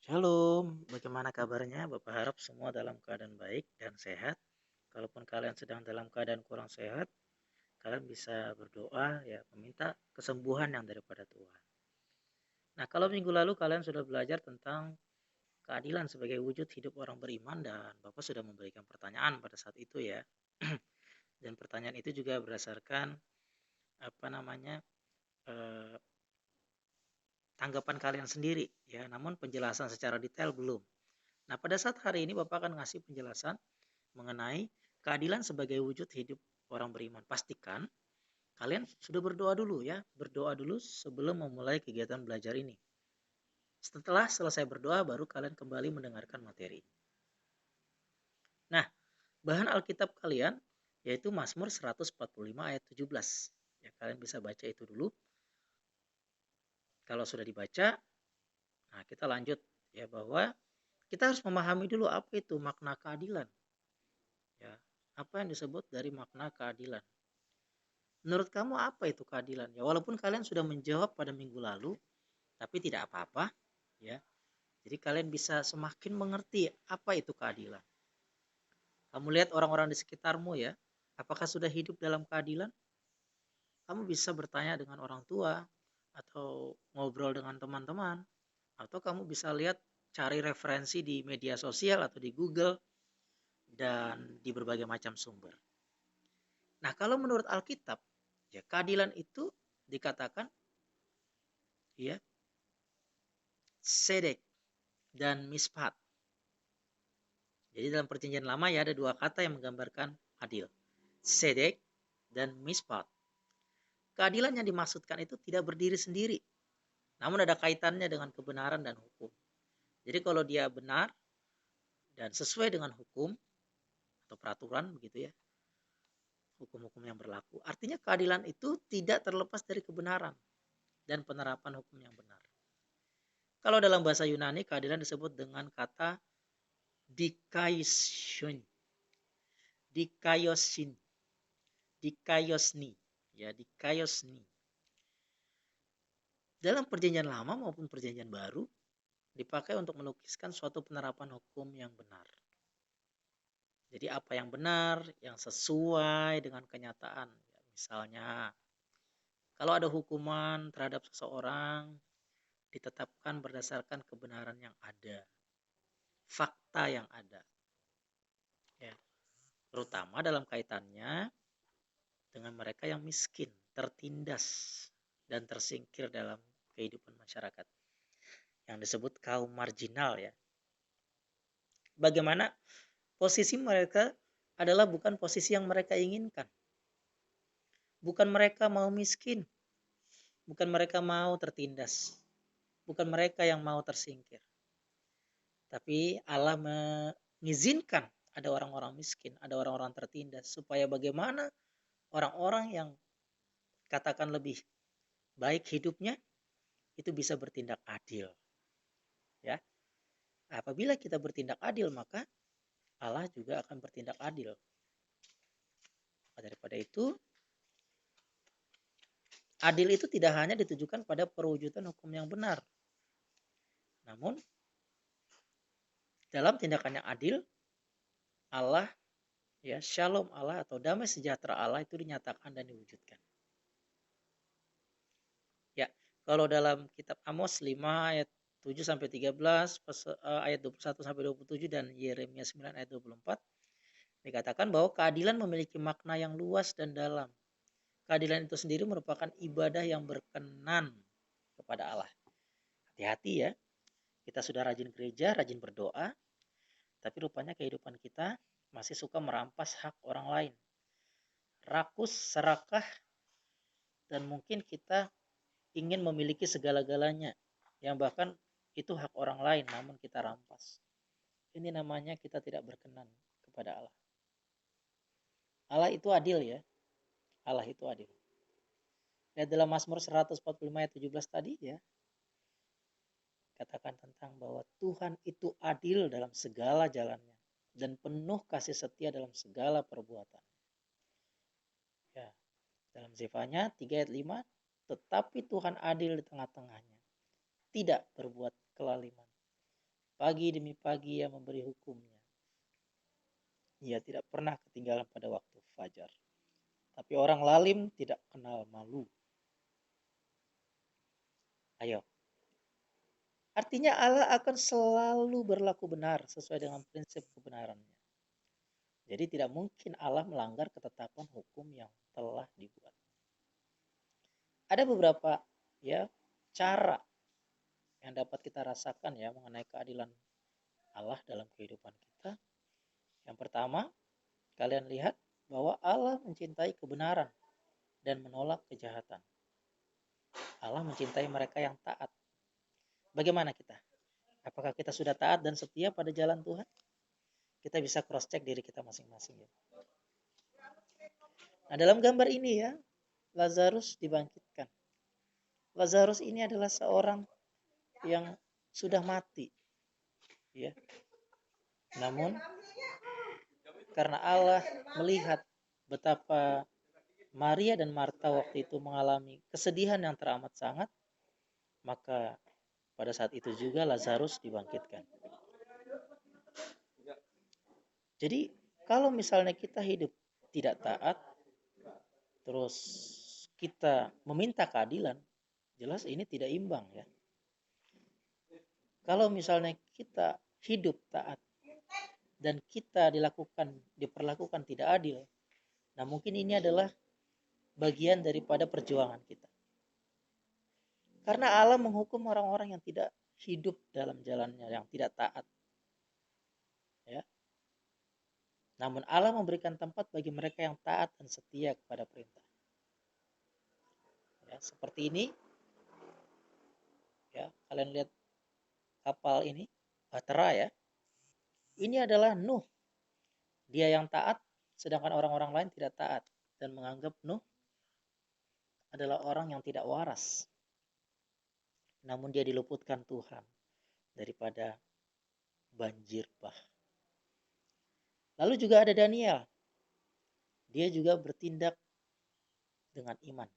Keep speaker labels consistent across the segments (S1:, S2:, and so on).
S1: Shalom, bagaimana kabarnya? Bapak harap semua dalam keadaan baik dan sehat. Kalaupun kalian sedang dalam keadaan kurang sehat, kalian bisa berdoa ya, meminta kesembuhan yang daripada Tuhan. Nah, kalau minggu lalu kalian sudah belajar tentang keadilan sebagai wujud hidup orang beriman dan Bapak sudah memberikan pertanyaan pada saat itu ya. Dan pertanyaan itu juga berdasarkan apa namanya eh, tanggapan kalian sendiri ya, namun penjelasan secara detail belum. Nah, pada saat hari ini Bapak akan ngasih penjelasan mengenai keadilan sebagai wujud hidup orang beriman. Pastikan kalian sudah berdoa dulu ya, berdoa dulu sebelum memulai kegiatan belajar ini. Setelah selesai berdoa baru kalian kembali mendengarkan materi. Nah, bahan Alkitab kalian yaitu Mazmur 145 ayat 17. Ya, kalian bisa baca itu dulu. Kalau sudah dibaca, nah kita lanjut ya, bahwa kita harus memahami dulu apa itu makna keadilan. Ya, apa yang disebut dari makna keadilan. Menurut kamu apa itu keadilan? Ya, walaupun kalian sudah menjawab pada minggu lalu, tapi tidak apa-apa, ya. Jadi kalian bisa semakin mengerti apa itu keadilan. Kamu lihat orang-orang di sekitarmu ya, apakah sudah hidup dalam keadilan? Kamu bisa bertanya dengan orang tua atau ngobrol dengan teman-teman, atau kamu bisa lihat cari referensi di media sosial atau di Google dan di berbagai macam sumber. Nah, kalau menurut Alkitab, ya keadilan itu dikatakan ya sedek dan mispat. Jadi dalam perjanjian lama ya ada dua kata yang menggambarkan adil. Sedek dan mispat. Keadilan yang dimaksudkan itu tidak berdiri sendiri, namun ada kaitannya dengan kebenaran dan hukum. Jadi kalau dia benar dan sesuai dengan hukum atau peraturan begitu ya, hukum-hukum yang berlaku. Artinya keadilan itu tidak terlepas dari kebenaran dan penerapan hukum yang benar. Kalau dalam bahasa Yunani keadilan disebut dengan kata dikaiosin, dikaiosin, dikaiosni, ya dikaiosni. Dalam perjanjian lama maupun perjanjian baru dipakai untuk melukiskan suatu penerapan hukum yang benar. Jadi apa yang benar, yang sesuai dengan kenyataan. Ya, misalnya, kalau ada hukuman terhadap seseorang ditetapkan berdasarkan kebenaran yang ada, fakta yang ada. Ya, terutama dalam kaitannya dengan mereka yang miskin, tertindas, dan tersingkir dalam kehidupan masyarakat. Yang disebut kaum marginal ya. Bagaimana posisi mereka adalah bukan posisi yang mereka inginkan. Bukan mereka mau miskin, bukan mereka mau tertindas, bukan mereka yang mau tersingkir. Tapi Allah mengizinkan ada orang-orang miskin, ada orang-orang tertindas supaya bagaimana orang-orang yang katakan lebih baik hidupnya itu bisa bertindak adil. Ya, apabila kita bertindak adil maka Allah juga akan bertindak adil. Daripada itu, adil itu tidak hanya ditujukan pada perwujudan hukum yang benar. Namun, dalam tindakan yang adil, Allah, ya shalom Allah atau damai sejahtera Allah itu dinyatakan dan diwujudkan. Ya, kalau dalam kitab Amos 5 ayat 7 sampai 13, ayat 21 sampai 27 dan Yeremia 9 ayat 24 dikatakan bahwa keadilan memiliki makna yang luas dan dalam. Keadilan itu sendiri merupakan ibadah yang berkenan kepada Allah. Hati-hati ya, kita sudah rajin gereja, rajin berdoa, tapi rupanya kehidupan kita masih suka merampas hak orang lain. Rakus, serakah, dan mungkin kita ingin memiliki segala-galanya, yang bahkan itu hak orang lain namun kita rampas. Ini namanya kita tidak berkenan kepada Allah. Allah itu adil ya. Allah itu adil. Lihat dalam Mazmur 145 ayat 17 tadi ya. Katakan tentang bahwa Tuhan itu adil dalam segala jalannya dan penuh kasih setia dalam segala perbuatan. Ya, dalam Zefanya 3 ayat 5, tetapi Tuhan adil di tengah-tengahnya, tidak berbuat kelaliman. Pagi demi pagi ia memberi hukumnya. Ia tidak pernah ketinggalan pada waktu fajar. Tapi orang lalim tidak kenal malu. Ayo. Artinya Allah akan selalu berlaku benar sesuai dengan prinsip kebenarannya. Jadi tidak mungkin Allah melanggar ketetapan hukum yang telah dibuat. Ada beberapa cara yang dapat kita rasakan mengenai keadilan Allah dalam kehidupan kita. Yang pertama, kalian lihat bahwa Allah mencintai kebenaran dan menolak kejahatan. Allah mencintai mereka yang taat. Bagaimana kita? Apakah kita sudah taat dan setia pada jalan Tuhan? Kita bisa cross check diri kita masing-masing ya. Nah, dalam gambar ini Lazarus dibangkitkan. Lazarus ini adalah seorang yang sudah mati. Ya. Namun karena Allah melihat betapa Maria dan Marta waktu itu mengalami kesedihan yang teramat sangat, maka pada saat itu juga Lazarus dibangkitkan. Jadi kalau misalnya kita hidup tidak taat, terus kita meminta keadilan, jelas ini tidak imbang ya. Kalau misalnya kita hidup taat dan kita diperlakukan tidak adil, nah mungkin ini adalah bagian daripada perjuangan kita. Karena Allah menghukum orang-orang yang tidak hidup dalam jalannya, yang tidak taat. Ya. Namun Allah memberikan tempat bagi mereka yang taat dan setia kepada perintah. Ya, seperti ini. Ya, kalian lihat kapal ini, Bahtera ya. Ini adalah Nuh. Dia yang taat, sedangkan orang-orang lain tidak taat dan menganggap Nuh adalah orang yang tidak waras. Namun dia diluputkan Tuhan daripada banjir bah. Lalu juga ada Daniel. Dia juga bertindak dengan iman.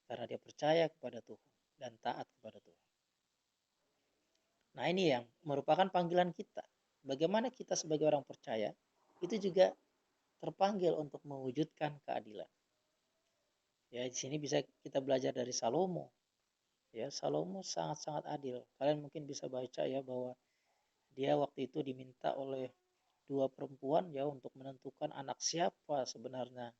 S1: Karena dia percaya kepada Tuhan dan taat kepada Tuhan. Nah ini yang merupakan panggilan kita. Bagaimana kita sebagai orang percaya, itu juga terpanggil untuk mewujudkan keadilan. Ya, di sini bisa kita belajar dari Salomo. Ya, Salomo sangat-sangat adil. Kalian mungkin bisa baca ya bahwa dia waktu itu diminta oleh dua perempuan untuk menentukan anak siapa sebenarnya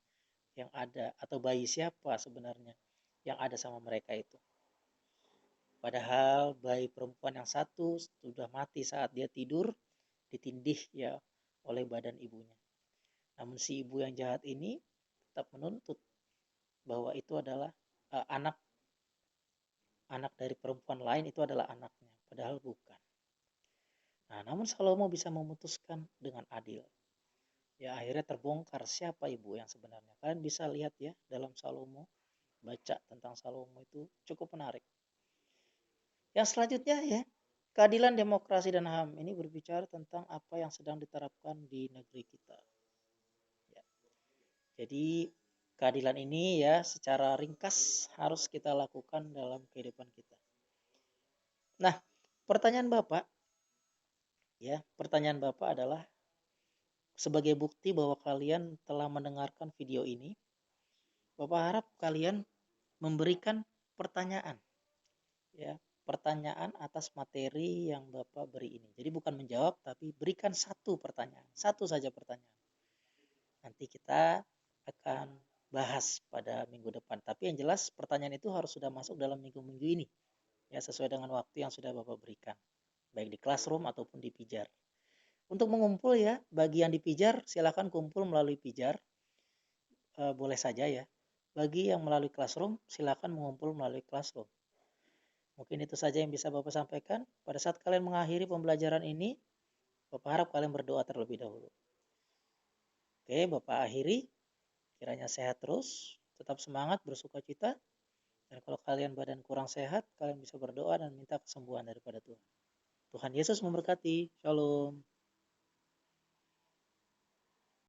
S1: yang ada atau bayi siapa sebenarnya yang ada sama mereka itu. Padahal bayi perempuan yang satu sudah mati saat dia tidur ditindih oleh badan ibunya. Namun si ibu yang jahat ini tetap menuntut bahwa itu adalah anak dari perempuan lain, itu adalah anaknya, padahal bukan. Nah, namun Salomo bisa memutuskan dengan adil. Ya, akhirnya terbongkar siapa ibu yang sebenarnya. Kalian bisa lihat ya dalam Salomo, baca tentang Salomo itu cukup menarik. Yang selanjutnya keadilan, demokrasi, dan HAM. Ini berbicara tentang apa yang sedang diterapkan di negeri kita. Ya. Jadi keadilan ini secara ringkas harus kita lakukan dalam kehidupan kita. Nah, pertanyaan Bapak adalah sebagai bukti bahwa kalian telah mendengarkan video ini, Bapak harap kalian memberikan pertanyaan. Ya, pertanyaan atas materi yang Bapak beri ini. Jadi bukan menjawab, tapi berikan satu pertanyaan. Satu saja pertanyaan. Nanti kita akan bahas pada minggu depan. Tapi yang jelas pertanyaan itu harus sudah masuk dalam minggu-minggu ini. Ya, sesuai dengan waktu yang sudah Bapak berikan. Baik di classroom ataupun di pijar. Untuk mengumpul bagi yang di pijar silakan kumpul melalui pijar. Boleh saja ya. Bagi yang melalui classroom silakan mengumpul melalui classroom. Mungkin itu saja yang bisa Bapak sampaikan. Pada saat kalian mengakhiri pembelajaran ini, Bapak harap kalian berdoa terlebih dahulu. Oke, Bapak akhiri. Kiranya sehat terus, tetap semangat, bersuka cita. Dan kalau kalian badan kurang sehat, kalian bisa berdoa dan minta kesembuhan daripada Tuhan. Tuhan Yesus memberkati. Shalom.